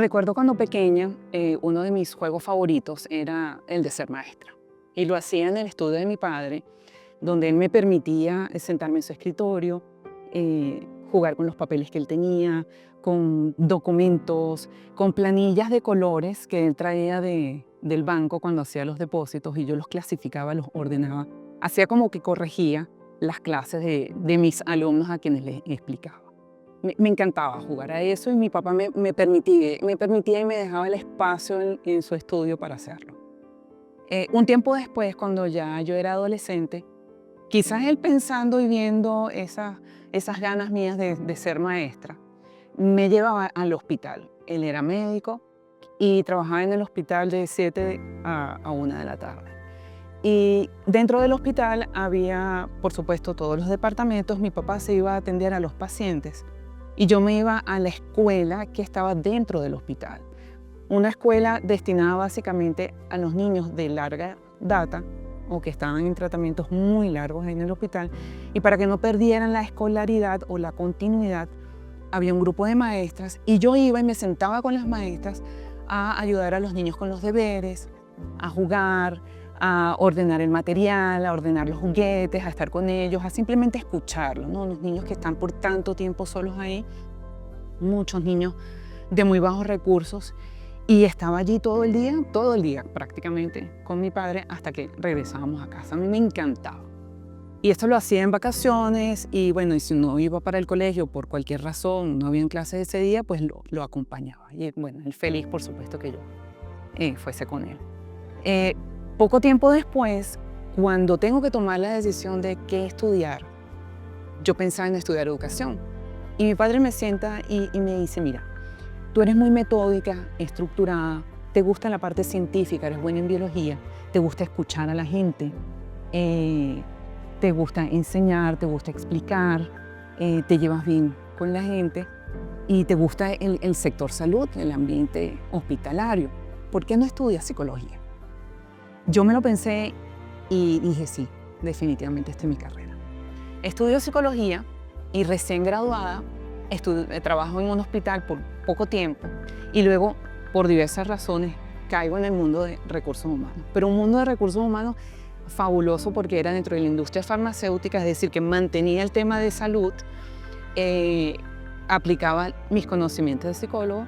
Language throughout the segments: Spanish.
Recuerdo cuando pequeña, uno de mis juegos favoritos era el de ser maestra. Y lo hacía en el estudio de mi padre, donde él me permitía sentarme en su escritorio, jugar con los papeles que él tenía, con documentos, con planillas de colores que él traía del banco cuando hacía los depósitos y yo los clasificaba, los ordenaba. Hacía como que corregía las clases de mis alumnos a quienes les explicaba. Me encantaba jugar a eso y mi papá me permitía y me dejaba el espacio en su estudio para hacerlo. Un tiempo después, cuando ya yo era adolescente, quizás él pensando y viendo esas ganas mías de ser maestra, me llevaba al hospital. Él era médico y trabajaba en el hospital de 7 a 1 de la tarde. Y dentro del hospital había, por supuesto, todos los departamentos. Mi papá se iba a atender a los pacientes y yo me iba a la escuela que estaba dentro del hospital. Una escuela destinada básicamente a los niños de larga data o que estaban en tratamientos muy largos en el hospital, y para que no perdieran la escolaridad o la continuidad, había un grupo de maestras y yo iba y me sentaba con las maestras a ayudar a los niños con los deberes, a jugar, a ordenar el material, a ordenar los juguetes, a estar con ellos, a simplemente escucharlos, ¿no? Los niños que están por tanto tiempo solos ahí, muchos niños de muy bajos recursos, y estaba allí todo el día prácticamente, con mi padre hasta que regresábamos a casa. A mí me encantaba. Y esto lo hacía en vacaciones y bueno, y si no iba para el colegio por cualquier razón, no había clases ese día, pues lo acompañaba. Y bueno, él feliz, por supuesto, que yo fuese con él. Poco tiempo después, cuando tengo que tomar la decisión de qué estudiar, yo pensaba en estudiar educación. Y mi padre me sienta y me dice, mira, tú eres muy metódica, estructurada, te gusta la parte científica, eres buena en biología, te gusta escuchar a la gente, te gusta enseñar, te gusta explicar, te llevas bien con la gente y te gusta el sector salud, el ambiente hospitalario. ¿Por qué no estudias psicología? Yo me lo pensé y dije, sí, definitivamente esta es mi carrera. Estudio psicología y recién graduada trabajo en un hospital por poco tiempo y luego, por diversas razones, caigo en el mundo de recursos humanos. Pero un mundo de recursos humanos fabuloso porque era dentro de la industria farmacéutica, es decir, que mantenía el tema de salud, aplicaba mis conocimientos de psicólogo,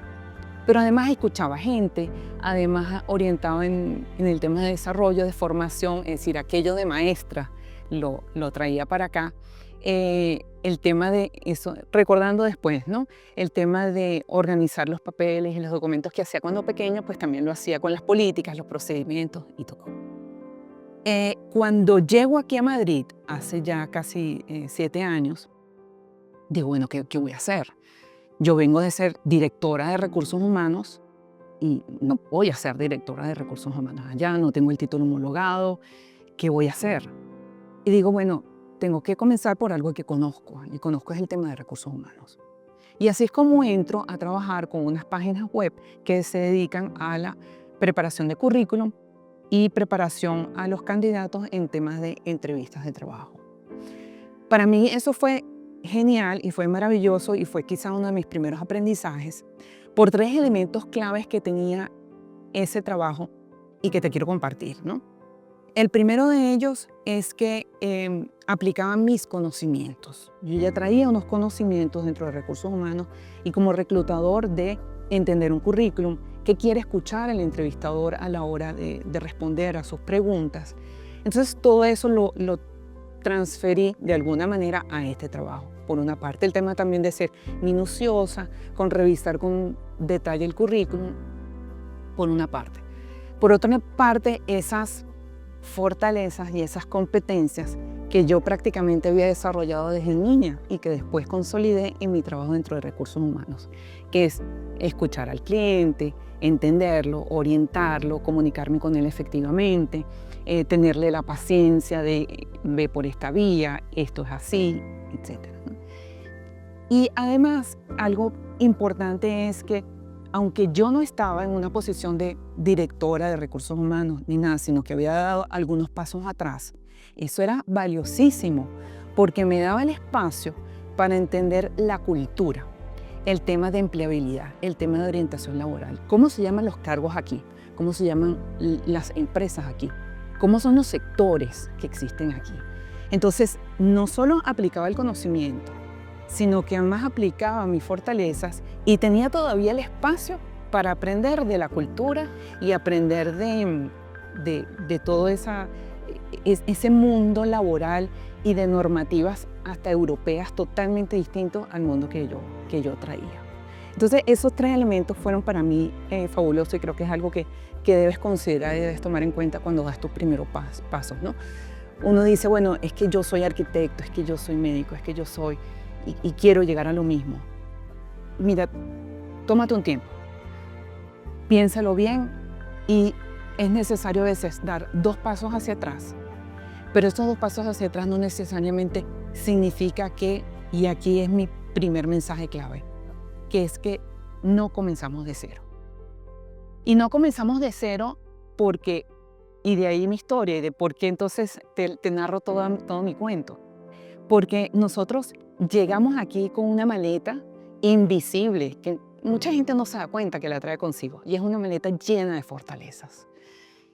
pero además escuchaba gente, además orientado en el tema de desarrollo, de formación, es decir, aquello de maestra lo traía para acá. El tema de eso, recordando después, ¿no? El tema de organizar los papeles y los documentos que hacía cuando pequeño, pues también lo hacía con las políticas, los procedimientos y todo. Cuando llego aquí a Madrid, hace ya casi 7 años, digo, bueno, ¿qué voy a hacer? Yo vengo de ser directora de recursos humanos y no voy a ser directora de recursos humanos allá, no tengo el título homologado, ¿qué voy a hacer? Y digo, bueno, tengo que comenzar por algo que conozco, y conozco es el tema de recursos humanos. Y así es como entro a trabajar con unas páginas web que se dedican a la preparación de currículum y preparación a los candidatos en temas de entrevistas de trabajo. Para mí eso fue genial y fue maravilloso y fue quizá uno de mis primeros aprendizajes por 3 elementos claves que tenía ese trabajo y que te quiero compartir, ¿no? El primero de ellos es que aplicaba mis conocimientos. Yo ya traía unos conocimientos dentro de recursos humanos y como reclutador de entender un currículum, qué quiere escuchar el entrevistador a la hora de responder a sus preguntas. Entonces todo eso lo transferí de alguna manera a este trabajo. Por una parte, el tema también de ser minuciosa, con revisar con detalle el currículum, por una parte. Por otra parte, esas fortalezas y esas competencias que yo prácticamente había desarrollado desde niña y que después consolidé en mi trabajo dentro de recursos humanos, que es escuchar al cliente, entenderlo, orientarlo, comunicarme con él efectivamente, tenerle la paciencia de ve por esta vía, esto es así, etc. Y además, algo importante es que aunque yo no estaba en una posición de directora de recursos humanos ni nada, sino que había dado algunos pasos atrás, eso era valiosísimo porque me daba el espacio para entender la cultura. el tema de empleabilidad, el tema de orientación laboral. ¿Cómo se llaman los cargos aquí? ¿Cómo se llaman las empresas aquí? ¿Cómo son los sectores que existen aquí? Entonces, no solo aplicaba el conocimiento, sino que además aplicaba mis fortalezas y tenía todavía el espacio para aprender de la cultura y aprender de todo ese mundo laboral y de normativas hasta europeas totalmente distintos al mundo que yo traía. Entonces, esos 3 elementos fueron para mí fabulosos y creo que es algo que debes considerar y debes tomar en cuenta cuando das tus primeros pasos, ¿no? Uno dice, bueno, es que yo soy arquitecto, es que yo soy médico, es que yo soy, y quiero llegar a lo mismo. Mira, tómate un tiempo, piénsalo bien y es necesario a veces dar 2 pasos hacia atrás, pero estos 2 pasos hacia atrás no necesariamente significa que, y aquí es mi primer mensaje clave, que es que no comenzamos de cero. Y no comenzamos de cero porque, y de ahí mi historia, y de por qué entonces te narro todo mi cuento. Porque nosotros llegamos aquí con una maleta invisible, que mucha gente no se da cuenta que la trae consigo, y es una maleta llena de fortalezas,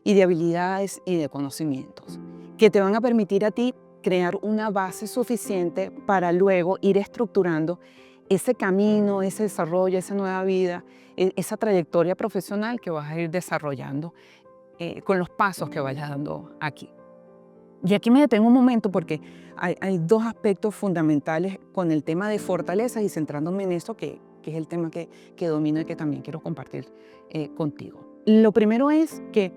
y de habilidades y de conocimientos, que te van a permitir a ti crear una base suficiente para luego ir estructurando ese camino, ese desarrollo, esa nueva vida, esa trayectoria profesional que vas a ir desarrollando con los pasos que vayas dando aquí. Y aquí me detengo un momento porque hay 2 aspectos fundamentales con el tema de fortalezas y centrándome en eso que es el tema que domino y que también quiero compartir contigo. Lo primero es que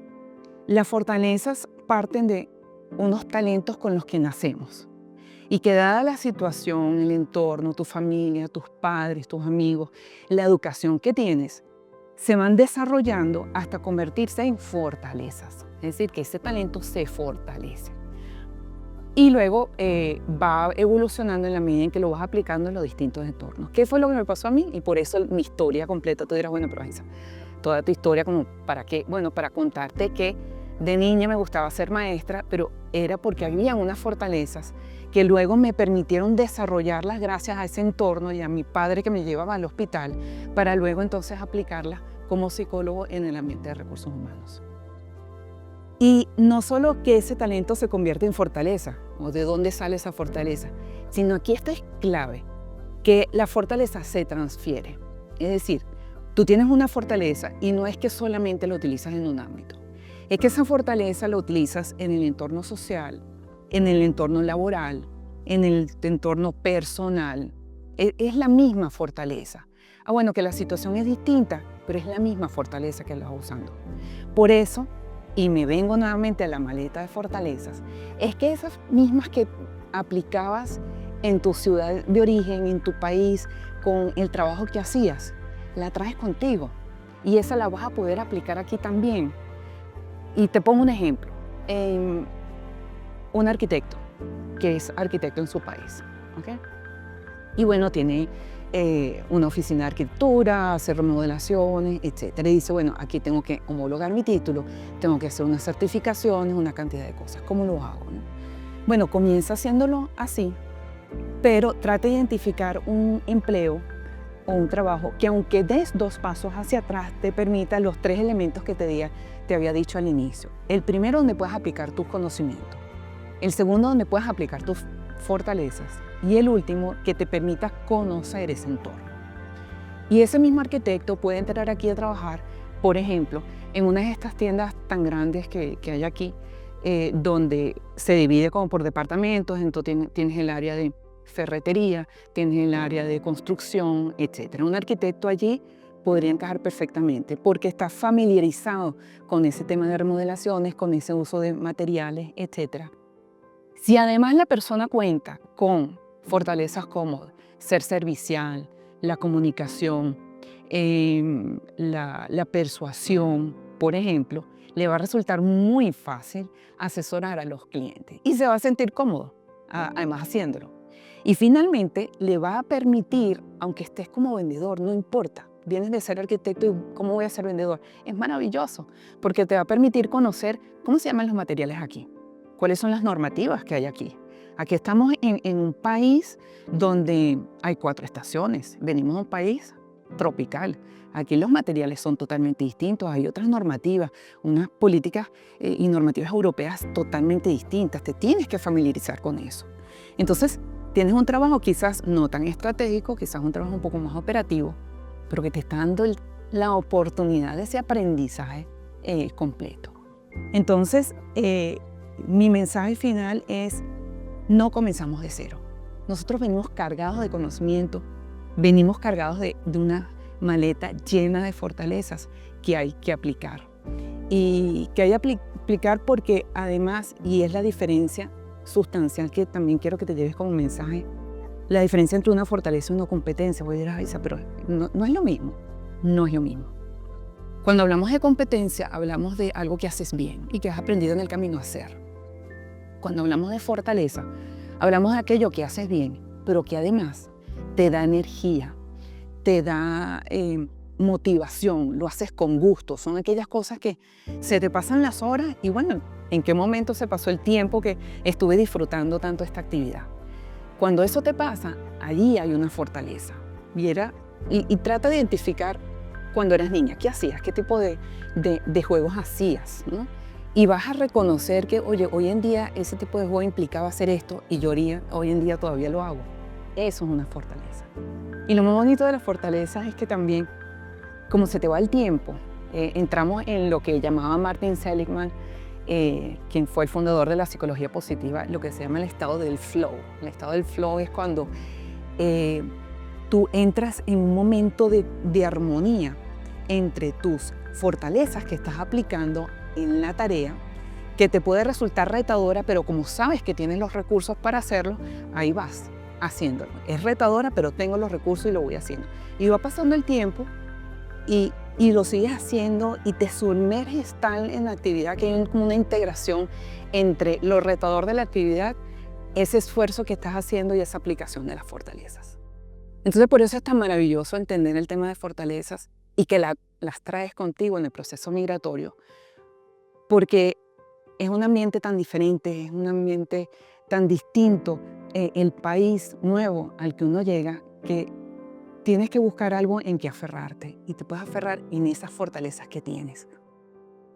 las fortalezas parten de unos talentos con los que nacemos y que dada la situación, el entorno, tu familia, tus padres, tus amigos, la educación que tienes, se van desarrollando hasta convertirse en fortalezas. Es decir, que ese talento se fortalece. Y luego va evolucionando en la medida en que lo vas aplicando en los distintos entornos. ¿Qué fue lo que me pasó a mí? Y por eso mi historia completa. Tú dirás, bueno, pero Aiza, toda tu historia, como ¿para qué? Bueno, para contarte que de niña me gustaba ser maestra, pero era porque había unas fortalezas que luego me permitieron desarrollarlas gracias a ese entorno y a mi padre que me llevaba al hospital, para luego entonces aplicarlas como psicólogo en el ambiente de recursos humanos. Y no solo que ese talento se convierte en fortaleza, o de dónde sale esa fortaleza, sino aquí esto es clave, que la fortaleza se transfiere. Es decir, tú tienes una fortaleza y no es que solamente la utilizas en un ámbito, es que esa fortaleza la utilizas en el entorno social, en el entorno laboral, en el entorno personal. Es la misma fortaleza. Bueno, que la situación es distinta, pero es la misma fortaleza que la vas usando. Por eso, y me vengo nuevamente a la maleta de fortalezas, es que esas mismas que aplicabas en tu ciudad de origen, en tu país, con el trabajo que hacías, la traes contigo y esa la vas a poder aplicar aquí también. Y te pongo un ejemplo, un arquitecto que es arquitecto en su país, ¿okay? Y bueno, tiene una oficina de arquitectura, hace remodelaciones, etc. Y dice, bueno, aquí tengo que homologar mi título, tengo que hacer unas certificaciones, una cantidad de cosas. ¿Cómo lo hago, no? Bueno, comienza haciéndolo así, pero trata de identificar un empleo o un trabajo que aunque des 2 pasos hacia atrás, te permita los 3 elementos que te había dicho al inicio. El primero, donde puedas aplicar tus conocimientos. El segundo, donde puedas aplicar tus fortalezas. Y el último, que te permita conocer ese entorno. Y ese mismo arquitecto puede entrar aquí a trabajar, por ejemplo, en una de estas tiendas tan grandes que hay aquí, donde se divide como por departamentos. Entonces tienes el área de ferretería, tienes el área de construcción, etc. Un arquitecto allí podría encajar perfectamente porque está familiarizado con ese tema de remodelaciones, con ese uso de materiales, etc. Si además la persona cuenta con fortalezas como ser servicial, la comunicación, la persuasión, por ejemplo, le va a resultar muy fácil asesorar a los clientes y se va a sentir cómodo, además haciéndolo. Y finalmente le va a permitir, aunque estés como vendedor, no importa, vienes de ser arquitecto y ¿cómo voy a ser vendedor? Es maravilloso porque te va a permitir conocer cómo se llaman los materiales aquí, cuáles son las normativas que hay aquí, Aquí estamos en un país donde hay 4 estaciones. Venimos de un país tropical. Aquí los materiales son totalmente distintos, hay otras normativas, unas políticas y normativas europeas totalmente distintas. Te tienes que familiarizar con eso. Entonces, tienes un trabajo quizás no tan estratégico, quizás un trabajo un poco más operativo, pero que te está dando la oportunidad de ese aprendizaje completo. Entonces, mi mensaje final es: no comenzamos de cero. Nosotros venimos cargados de conocimiento, venimos cargados de una maleta llena de fortalezas que hay que aplicar. Y que hay que aplicar porque además, y es la diferencia sustancial que también quiero que te lleves como mensaje, la diferencia entre una fortaleza y una competencia. Voy a decir, Isa, pero no es lo mismo. No es lo mismo. Cuando hablamos de competencia, hablamos de algo que haces bien y que has aprendido en el camino a hacer. Cuando hablamos de fortaleza, hablamos de aquello que haces bien, pero que además te da energía, te da motivación, lo haces con gusto. Son aquellas cosas que se te pasan las horas y bueno, ¿en qué momento se pasó el tiempo que estuve disfrutando tanto esta actividad? Cuando eso te pasa, allí hay una fortaleza. Y trata de identificar cuando eras niña, ¿qué hacías? ¿Qué tipo de juegos hacías, ¿no? Y vas a reconocer que, oye, hoy en día ese tipo de juego implicaba hacer esto y yo hoy en día todavía lo hago. Eso es una fortaleza. Y lo más bonito de la fortaleza es que también, como se te va el tiempo, entramos en lo que llamaba Martin Seligman, quien fue el fundador de la psicología positiva, lo que se llama el estado del flow. El estado del flow es cuando tú entras en un momento de armonía entre tus fortalezas que estás aplicando en la tarea, que te puede resultar retadora, pero como sabes que tienes los recursos para hacerlo, ahí vas haciéndolo. Es retadora, pero tengo los recursos y lo voy haciendo. Y va pasando el tiempo y lo sigues haciendo y te sumerges tal en la actividad que hay como una integración entre lo retador de la actividad, ese esfuerzo que estás haciendo y esa aplicación de las fortalezas. Entonces, por eso es tan maravilloso entender el tema de fortalezas y que las traes contigo en el proceso migratorio, porque es un ambiente tan diferente, es un ambiente tan distinto, el país nuevo al que uno llega, que tienes que buscar algo en que aferrarte y te puedes aferrar en esas fortalezas que tienes.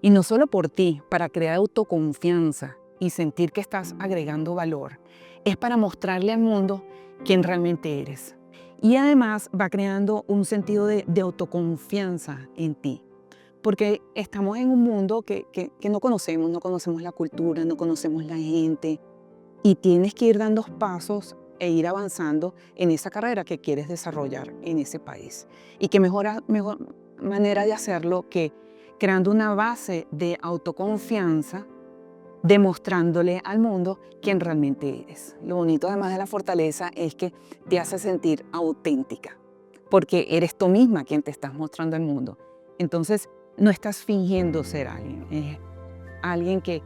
Y no solo por ti, para crear autoconfianza y sentir que estás agregando valor, es para mostrarle al mundo quién realmente eres. Y además va creando un sentido de autoconfianza en ti. Porque estamos en un mundo que no conocemos la cultura, no conocemos la gente. Y tienes que ir dando pasos e ir avanzando en esa carrera que quieres desarrollar en ese país. Y qué mejor manera de hacerlo que creando una base de autoconfianza, demostrándole al mundo quién realmente eres. Lo bonito además de la fortaleza es que te hace sentir auténtica, porque eres tú misma quien te estás mostrando al mundo. Entonces, no estás fingiendo ser alguien, es alguien que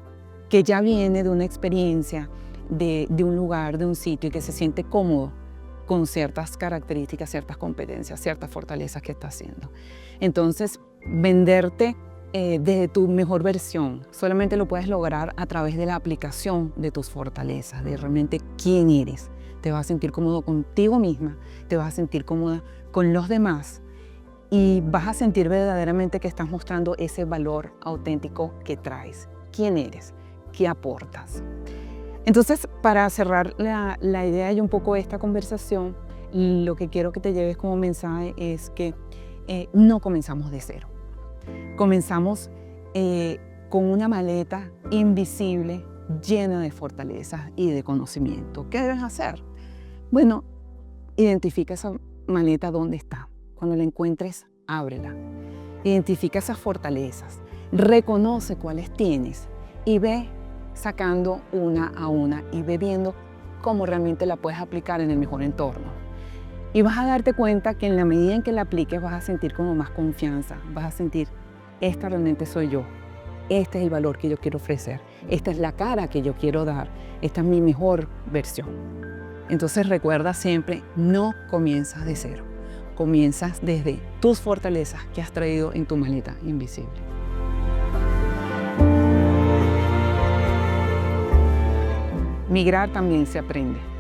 ya viene de una experiencia, de un lugar, de un sitio y que se siente cómodo con ciertas características, ciertas competencias, ciertas fortalezas que está haciendo. Entonces, venderte desde tu mejor versión solamente lo puedes lograr a través de la aplicación de tus fortalezas, de realmente quién eres. Te vas a sentir cómodo contigo misma, te vas a sentir cómoda con los demás y vas a sentir verdaderamente que estás mostrando ese valor auténtico que traes. ¿Quién eres? ¿Qué aportas? Entonces, para cerrar la idea y un poco esta conversación, lo que quiero que te lleves como mensaje es que no comenzamos de cero. Comenzamos con una maleta invisible llena de fortalezas y de conocimiento. ¿Qué debes hacer? Bueno, identifica esa maleta dónde está. Cuando la encuentres, ábrela. Identifica esas fortalezas, reconoce cuáles tienes y ve sacando una a una y ve viendo cómo realmente la puedes aplicar en el mejor entorno. Y vas a darte cuenta que en la medida en que la apliques vas a sentir como más confianza, vas a sentir, esta realmente soy yo, este es el valor que yo quiero ofrecer, esta es la cara que yo quiero dar, esta es mi mejor versión. Entonces recuerda siempre, no comienzas de cero, comienzas desde tus fortalezas que has traído en tu maleta invisible. Migrar también se aprende.